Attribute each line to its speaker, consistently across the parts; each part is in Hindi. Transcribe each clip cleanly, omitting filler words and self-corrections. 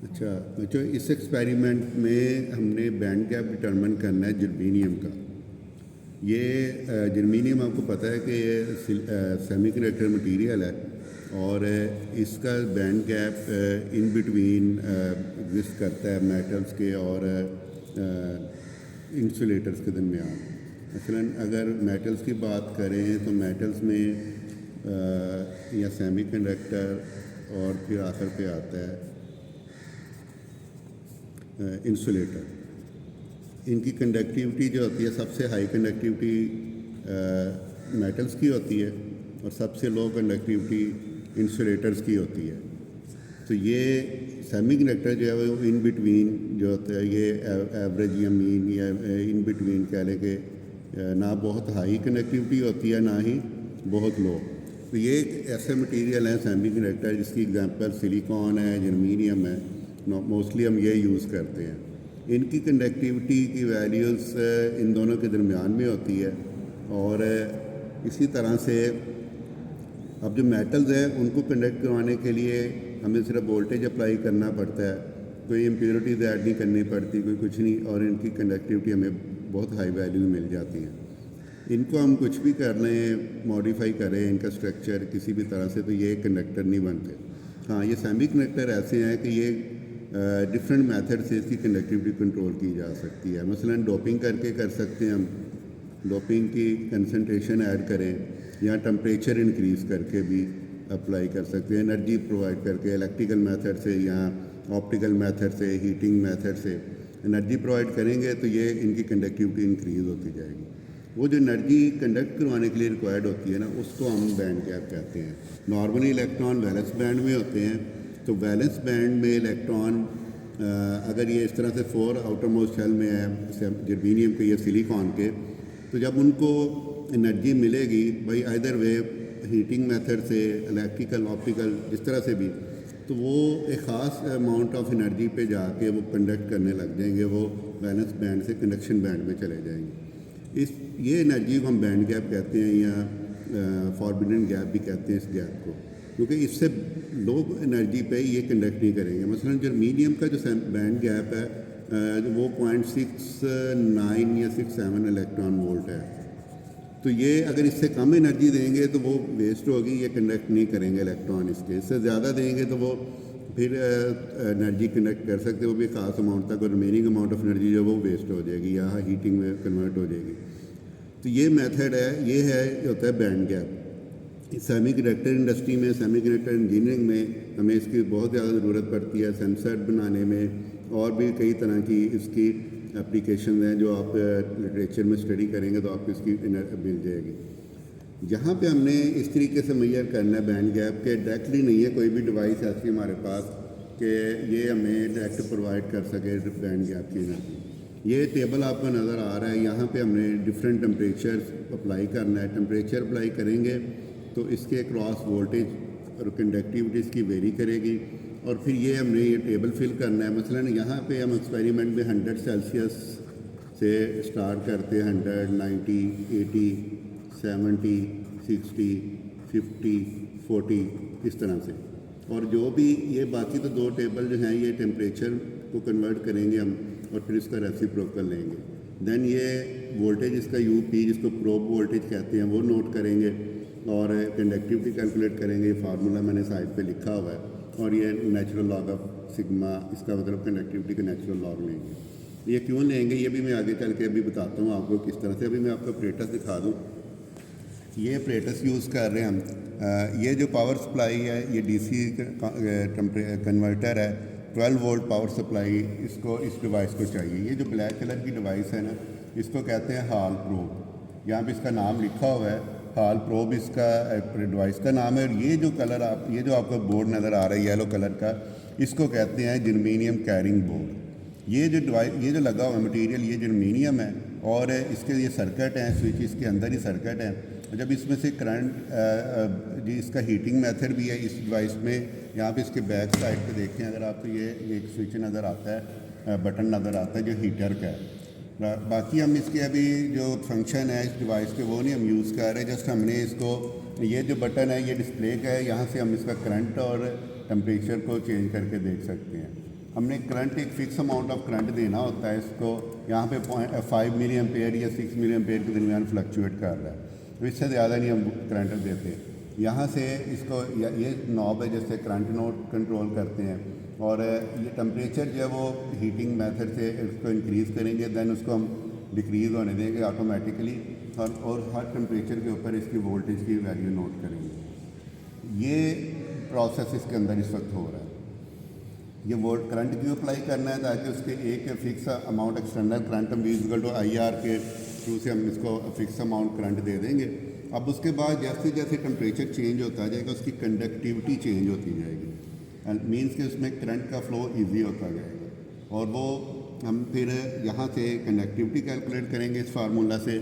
Speaker 1: अच्छा, जो इस एक्सपेरिमेंट में हमने बैंड गैप डिटरमिन करना है जर्मेनियम का। ये जर्मेनियम आपको पता है कि ये सेमीकंडक्टर मटेरियल है और इसका band gap in between exist करता है मेटल्स के और इंसुलेटर्स के दरमियान। मसलन अगर मेटल्स की बात करें तो मेटल्स में या सेमीकंडक्टर और फिर आखिर पे आता है इंसुलेटर। इनकी कंडक्टिविटी जो होती है सबसे हाई कंडक्टिविटी मेटल्स की होती है और सबसे लो कंडक्टिविटी इंसुलेटर्स की होती है। तो ये सेमीकंडक्टर जो है वो इन बिटवीन जो होता है ये एवरेज या मीन या इन बिटवीन कह लें कि ना बहुत हाई कंडक्टिविटी होती है ना ही बहुत लो। तो ये एक ऐसे मटेरियल है सेमीकंडक्टर जिसकी एग्जांपल सिलिकॉन है, जर्मेनियम है, मोस्टली हम ये यूज़ करते हैं। इनकी कंडक्टिविटी की वैल्यूज़ इन दोनों के दरमियान में होती है और इसी तरह से अब जो मेटल्स हैं उनको कंडक्ट करवाने के लिए हमें सिर्फ वोल्टेज अप्लाई करना पड़ता है, कोई इम्प्योरिटीज़ ऐड नहीं करनी पड़ती, कोई कुछ नहीं, और इनकी कंडक्टिविटी हमें बहुत हाई वैल्यू मिल जाती है। इनको हम कुछ भी कर लें, मॉडिफाई करें इनका स्ट्रक्चर किसी भी तरह से, तो ये कंडक्टर नहीं बनते। हाँ, ये सेमीकंडक्टर ऐसे हैं कि ये डिफरेंट मेथड से इसकी कंडक्टिविटी कंट्रोल की जा सकती है। मसलन डोपिंग करके कर सकते हैं हम, डोपिंग की कंसंट्रेशन ऐड करें या टेम्परेचर इंक्रीज़ करके भी अप्लाई कर सकते हैं, एनर्जी प्रोवाइड करके इलेक्ट्रिकल मेथड से या ऑप्टिकल मेथड से, हीटिंग मेथड से एनर्जी प्रोवाइड करेंगे तो ये इनकी कंडक्टिविटी इंक्रीज़ होती जाएगी। वो जो एनर्जी कंडक्ट करवाने के लिए रिक्वायर्ड होती है ना, उसको हम बैंड गैप कहते हैं। नॉर्मली इलेक्ट्रॉन वैलेंस बैंड में होते हैं, तो वैलेंस बैंड में इलेक्ट्रॉन अगर ये इस तरह से 4 आउटर मोस्ट शेल में है जर्मेनियम के या सिलिकॉन के, तो जब उनको एनर्जी मिलेगी भाई आइदर वे हीटिंग मेथड से, इलेक्ट्रिकल, ऑप्टिकल, जिस तरह से भी, तो वो एक ख़ास अमाउंट ऑफ एनर्जी पे जाके वो कंडक्ट करने लग जाएंगे, वो वैलेंस बैंड से कंडक्शन बैंड में चले जाएंगे। ये एनर्जी को हम बैंड गैप कहते हैं या फॉरबिडन गैप भी कहते हैं इस गैप को, क्योंकि इससे लो एनर्जी पे ये कंडक्ट नहीं करेंगे। मसलन जर्मेनियम का जो बैंड गैप है वो 0.69 या 67 इलेक्ट्रॉन वोल्ट है। तो ये अगर इससे कम एनर्जी देंगे तो वो वेस्ट होगी, ये कंडक्ट नहीं करेंगे इलेक्ट्रॉन इसके। इससे ज़्यादा देंगे तो वो फिर एनर्जी कंडक्ट कर सकते, वो भी खास अमाउंट तक, और रिमेनिंग अमाउंट ऑफ एनर्जी जो वो वेस्ट हो जाएगी या हीटिंग में कन्वर्ट हो जाएगी। तो ये मेथड है, ये है होता है बैंड गैप। सेमीकंडक्टर इंडस्ट्री में, सेमीकंडक्टर इंजीनियरिंग में हमें इसकी बहुत ज़्यादा ज़रूरत पड़ती है, सेंसर बनाने में, और भी कई तरह की इसकी एप्लीकेशन हैं जो आप लिटरेचर में स्टडी करेंगे तो आपको इसकी मिल जाएगी। जहाँ पे हमने इस तरीके से मेजर करना है बैंड गैप के, डायरेक्टली नहीं है कोई भी डिवाइस ऐसी हमारे पास कि ये हमें डायरेक्ट प्रोवाइड कर सके बैंड गैप की एनर्जी। ये टेबल आपको नज़र आ रहा है, यहाँ पे हमने डिफरेंट टेम्परेचर अप्लाई करना है। टेम्परेचर अप्लाई करेंगे तो इसके क्रॉस वोल्टेज और कंडक्टिविटी इसकी वेरी करेगी, और फिर ये हमने ये टेबल फिल करना है। मसलन यहाँ पे हम एक्सपेरिमेंट में 100 सेल्सियस से स्टार्ट करते हैं, 100, 90, 80, 70, 60, 50, 40 इस तरह से। और जो भी ये बाकी तो 2 टेबल जो हैं ये टेम्परेचर को कन्वर्ट करेंगे हम, और फिर इसका रेसिप्रोकल लेंगे। देन ये वोल्टेज इसका यूपी, जिसको प्रोब वोल्टेज कहते हैं, वो नोट करेंगे और कंडक्टिविटी कैलकुलेट करेंगे। ये फार्मूला मैंने साइड पे लिखा हुआ है, और ये नेचुरल लॉग ऑफ सिग्मा, इसका मतलब कंडक्टिविटी का नेचुरल लॉग लेंगे। ये क्यों लेंगे ये भी मैं आगे चल के अभी बताता हूँ आपको किस तरह से। अभी मैं आपको अपरेटस दिखा दूँ। ये अपरेटस यूज़ कर रहे हैं हम। ये जो पावर सप्लाई है ये डीसी कन्वर्टर है, 12 वोल्ट पावर सप्लाई इसको, इस डिवाइस को चाहिए। ये जो ब्लैक कलर की डिवाइस है ना, इसको कहते हैं हॉल प्रोब। यहाँ पे इसका नाम लिखा हुआ है, हॉल प्रोब इसका डिवाइस का नाम है। और ये जो कलर आप, ये जो आपको बोर्ड नज़र आ रहा है येलो कलर का, इसको कहते हैं जर्मेनियम कैरिंग बोर्ड। ये जो डिवाइस, ये जो लगा हुआ मटेरियल, ये जर्मेनियम है, और इसके ये सर्किट हैं, स्विच इसके अंदर ही सर्किट हैं। जब इसमें से करंट, जी इसका हीटिंग मेथड भी है इस डिवाइस में। यहाँ पे इसके बैक साइड पे देखें अगर आपको, ये एक स्विच नज़र आता है, बटन नज़र आता है जो हीटर का है। बाकी हम इसके अभी जो फंक्शन है इस डिवाइस के वो नहीं हम यूज़ कर रहे, जस्ट हमने इसको, ये जो बटन है ये डिस्प्ले का है, यहाँ से हम इसका करंट और टेम्परेचर को चेंज करके देख सकते हैं। हमने करंट एक फ़िक्स अमाउंट ऑफ करंट देना होता है इसको, यहाँ पे 5 मिली एम्पेयर या 6 मिली एम्पेयर के दरमियान फ्लक्चुएट कर रहा है, तो इससे ज़्यादा नहीं हम करंट देते। यहाँ से इसको ये नॉब है जिससे करंट नोट कंट्रोल करते हैं, और ये टेम्परेचर जो है वो हीटिंग मेथड से इसको इंक्रीज़ करेंगे, देन उसको हम डिक्रीज़ होने देंगे ऑटोमेटिकली, और हर टेम्परेचर के ऊपर इसकी वोल्टेज की वैल्यू नोट करेंगे। ये प्रोसेस इसके अंदर इस वक्त हो रहा है। ये वोल्ट करंट क्यों अप्लाई करना है, ताकि उसके एक फिक्स अमाउंट एक्सटर्नल करंट हम इक्वल टू IR के थ्रू से हम इसको फिक्स अमाउंट करंट दे देंगे। अब उसके बाद जैसे जैसे टेम्परेचर चेंज होता जाएगा उसकी कंडक्टिविटी चेंज होती जाएगी, एंड मीन्स कि उसमें करंट का फ्लो ईजी होता जाएगा, और वो हम फिर यहाँ से कंडक्टिविटी कैलकुलेट करेंगे इस फार्मूला से।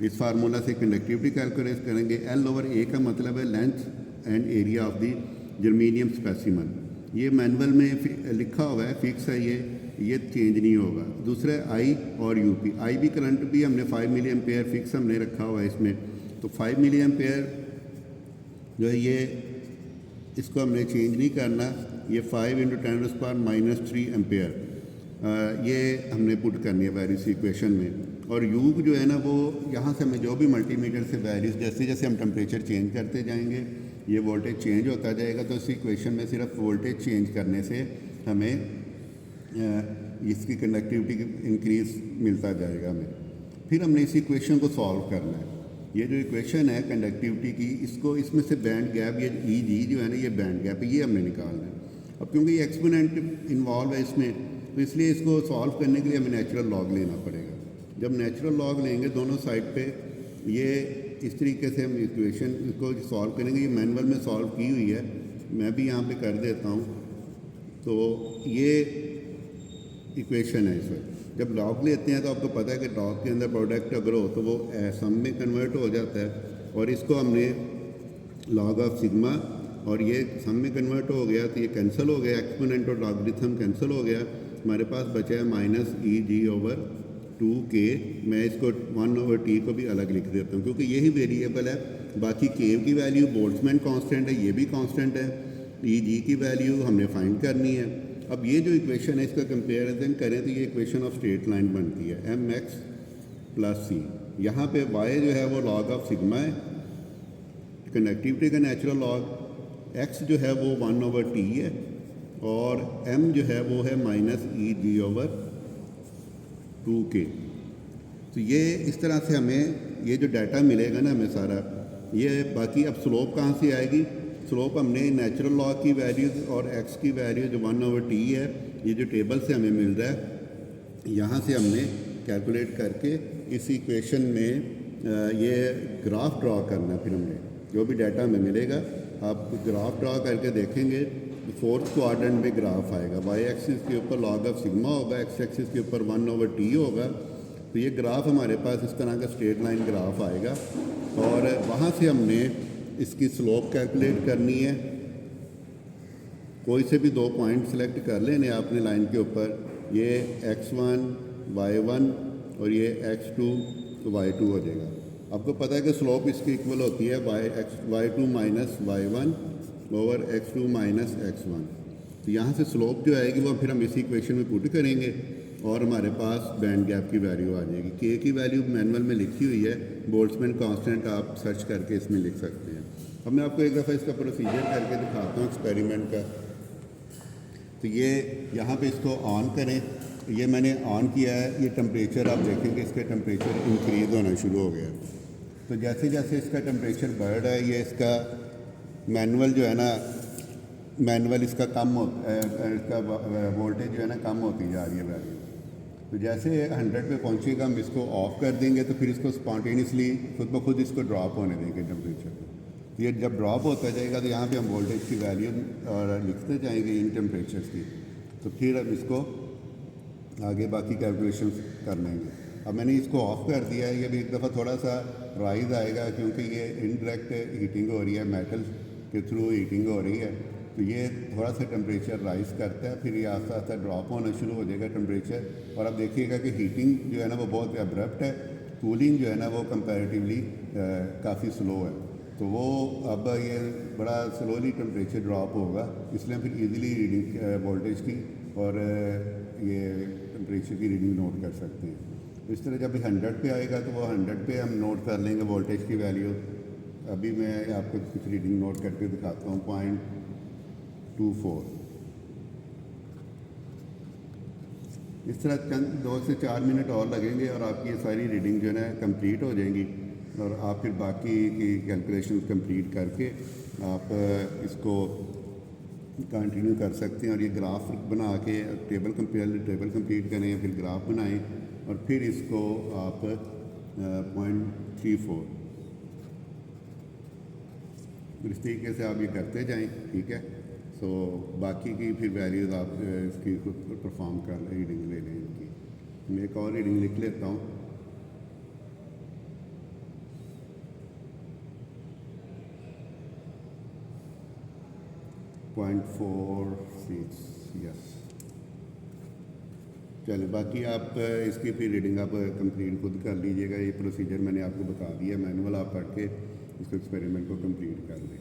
Speaker 1: इस फार्मूला से कंडक्टिविटी कैलकुलेट करेंगे। L/A का मतलब है length and area of the germanium specimen. ये मैनुअल में लिखा हुआ है, फिक्स है, ये चेंज नहीं होगा। दूसरा है I और UP। I भी करंट भी हमने 5 मिली एम्पेयर फिक्स हमने रखा हुआ है इसमें, तो 5 मिली एम्पेयर जो है ये इसको हमने चेंज नहीं करना। ये 5 × 10⁻³ एम्पेयर ये हमने पुट करनी है वैल्यूज इक्वेशन में। और U जो है ना वो यहाँ से हमें जो भी मल्टीमीटर से वैल्यूज जैसे जैसे हम टेम्परेचर चेंज करते जाएंगे ये वोल्टेज चेंज होता जाएगा। तो इस इक्वेशन में सिर्फ वोल्टेज चेंज करने से हमें इसकी कंडक्टिविटी इंक्रीज मिलता जाएगा हमें। फिर हमने इस इक्वेशन को सॉल्व करना है। ये जो इक्वेशन है कंडक्टिविटी की, इसको इसमें से बैंड गैप, ये EG जो है ना ये बैंड गैप है, ये हमने निकालना है। अब क्योंकि ये एक्सपोनेंट इन्वॉल्व है इसमें, तो इसलिए इसको सॉल्व करने के लिए हमें नेचुरल लॉग लेना पड़ेगा। जब नेचुरल लॉग लेंगे दोनों साइड पे, ये इस तरीके से हम इक्वेशन को सॉल्व करेंगे। ये मैनुअल में सॉल्व की हुई है, मैं भी यहाँ पे कर देता हूँ। तो ये इक्वेशन है। इसमें जब लॉग लेते हैं तो आपको पता है कि लॉग के अंदर प्रोडक्ट अगर हो तो वो सम में कन्वर्ट हो जाता है, और इसको हमने लॉग ऑफ सिग्मा, और ये सम में कन्वर्ट हो गया तो ये कैंसिल हो गया, एक्सपोनेंट और लॉगरिथम कैंसिल हो गया। हमारे पास बचा है -EG/2K। मैं इसको 1/T को भी अलग लिख देता हूँ क्योंकि यही वेरिएबल है। बाकी K की वैल्यू बोल्ट्जमैन कांस्टेंट है, ये भी कांस्टेंट है। EG की वैल्यू हमने फाइंड करनी है। अब ये जो इक्वेशन है इसका कंपेरिजन करें तो ये इक्वेशन ऑफ स्ट्रेट लाइन बनती है mx + c। यहाँ पे y जो है वो लॉग ऑफ सिग्मा है, कनेक्टिविटी का नेचुरल लॉग। x जो है वो 1/T है, और m जो है वो है -EG/2K। तो ये इस तरह से हमें ये जो डाटा मिलेगा ना हमें सारा ये। बाकी अब स्लोप कहाँ से आएगी? स्लोप हमने नेचुरल लॉग की वैल्यू और x की वैल्यू जो 1/T है, ये जो टेबल से हमें मिल रहा है, यहाँ से हमने कैलकुलेट करके इस इक्वेशन में ये ग्राफ ड्रॉ करना है। फिर हमने जो भी डाटा हमें मिलेगा, आप ग्राफ ड्रॉ करके देखेंगे, फोर्थ क्वाड्रेंट में ग्राफ आएगा। y एक्सिस के ऊपर लॉग ऑफ सिग्मा होगा, x एक्सिस के ऊपर 1/T होगा। तो ये ग्राफ हमारे पास इस तरह का स्ट्रेट लाइन ग्राफ आएगा, और वहाँ से हमने इसकी स्लोप कैलकुलेट करनी है। कोई से भी 2 पॉइंट सेलेक्ट कर लेने आपने लाइन के ऊपर, ये x1 y1 और ये x2 तो y2 हो जाएगा। आपको पता है कि स्लोप इसकी इक्वल होती है y2 - y1 over x2 - x1। तो यहाँ से स्लोप जो आएगी वो फिर हम इसी इक्वेशन में पुट करेंगे, और हमारे पास बैंड गैप की वैल्यू आ जाएगी। K की वैल्यू मैनुअल में लिखी हुई है, बोल्ट्जमैन कांस्टेंट आप सर्च करके इसमें लिख सकते हैं। अब मैं आपको एक दफ़ा इसका प्रोसीजर करके दिखाता हूँ एक्सपेरिमेंट का। तो ये यहाँ पे इसको ऑन करें, ये मैंने ऑन किया है। ये टेम्परेचर आप देखेंगे इसका टेम्परेचर इंक्रीज़ होना शुरू हो गया। तो जैसे जैसे इसका टेम्परेचर बढ़ रहा है, ये इसका मैनुअल जो है ना, मैनुअल इसका कम हो, इसका वोल्टेज जो है ना कम होती जा रही है वैल्यू। तो जैसे 100 पे पहुँचेगा हम इसको ऑफ कर देंगे, तो फिर इसको स्पॉन्टेनियसली खुद ब खुद इसको ड्रॉप होने देंगे टेम्परेचर। ये जब ड्रॉप होता जाएगा तो यहाँ पे हम वोल्टेज की वैल्यू और लिखते जाएंगे इन टेम्परेचर्स की। तो फिर अब इसको आगे बाकी कैलकुलेशन कर लेंगे। अब मैंने इसको ऑफ़ कर दिया है। ये भी एक दफ़ा थोड़ा सा राइज आएगा क्योंकि ये इनडायरेक्ट हीटिंग हो रही है, मेटल के थ्रू हीटिंग हो रही है। तो ये थोड़ा सा टेम्परेचर राइज़ करता है, फिर ये आस्ता आस्ता ड्रॉप होना शुरू हो जाएगा टेम्परेचर। और अब देखिएगा कि हीटिंग जो है ना वो बहुत अब्रप्ट है, कूलिंग जो है ना वो कंपैरेटिवली काफ़ी स्लो है। तो वो अब ये बड़ा स्लोली टेम्परेचर ड्रॉप होगा, इसलिए फिर इजीली रीडिंग वोल्टेज की और ये टेम्परेचर की रीडिंग नोट कर सकते हैं। इस तरह जब 100 पे आएगा तो वो 100 पे हम नोट कर लेंगे वोल्टेज की वैल्यू। अभी मैं आपको कुछ रीडिंग नोट करके दिखाता हूँ। 0.24 इस तरह चंद 2 से 4 मिनट और लगेंगे और आपकी ये सारी रीडिंग जो है कंप्लीट हो जाएंगी और आप फिर बाकी की कैलकुलेशन कंप्लीट करके आप इसको कंटिन्यू कर सकते हैं। और ये ग्राफ बना के टेबल कंप्लीट करें, फिर ग्राफ बनाएं और फिर इसको आप 0.34 इस तरीके से आप ये करते जाएं, ठीक है। सो बाकी की फिर वैल्यूज़ आप इसकी परफॉर्म कर लें, रीडिंग ले लें इनकी। मैं एक और रीडिंग लिख लेता हूँ। 0.46 यस। चलिए बाकी आप इसकी फिर रीडिंग आप कंप्लीट खुद कर लीजिएगा। ये प्रोसीजर मैंने आपको बता दिया, मैनुअल आप पढ़ के इसको एक्सपेरिमेंट को कंप्लीट कर लें।